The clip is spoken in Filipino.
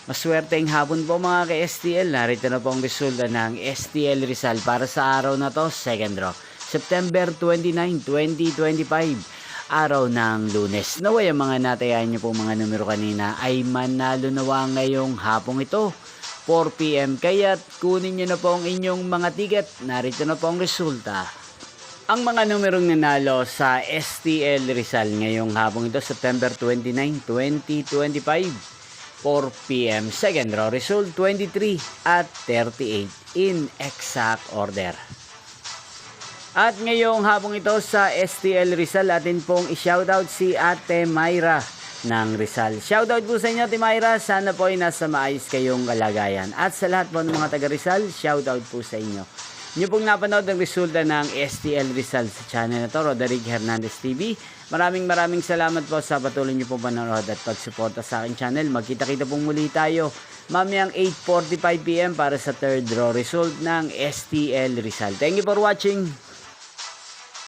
Maswerteng hapon po mga ka-STL. Narito na po ang resulta ng STL Rizal para sa araw na to, second draw. September 29, 2025, araw ng Lunes. Naway ang mga natayan niyo po mga numero kanina ay manalo nawa ngayong hapong ito, 4 PM. Kaya't kunin niyo na po ang inyong mga ticket. Narito na po ang resulta. Ang mga numerong nanalo sa STL Rizal ngayong hapong ito, September 29, 2025. 4 PM. Second draw result 23 at 38 in exact order. At ngayong hapong ito sa STL Rizal, atin pong i-shoutout si Ate Myra ng Rizal. Shoutout po sa inyo, Ate Myra. Sana po ay nasa maayos kayong kalagayan. At sa lahat po ng mga taga Rizal, shoutout po sa inyo. Nyo pong napanood ang resulta ng STL Rizal sa channel na to, Roderick Hernandez TV. Maraming salamat po sa patuloy nyo pong panonood at pagsuporta sa aking channel. Magkita-kita pong muli tayo mamayang 8:45 PM para sa third draw result ng STL Rizal. Thank you for watching.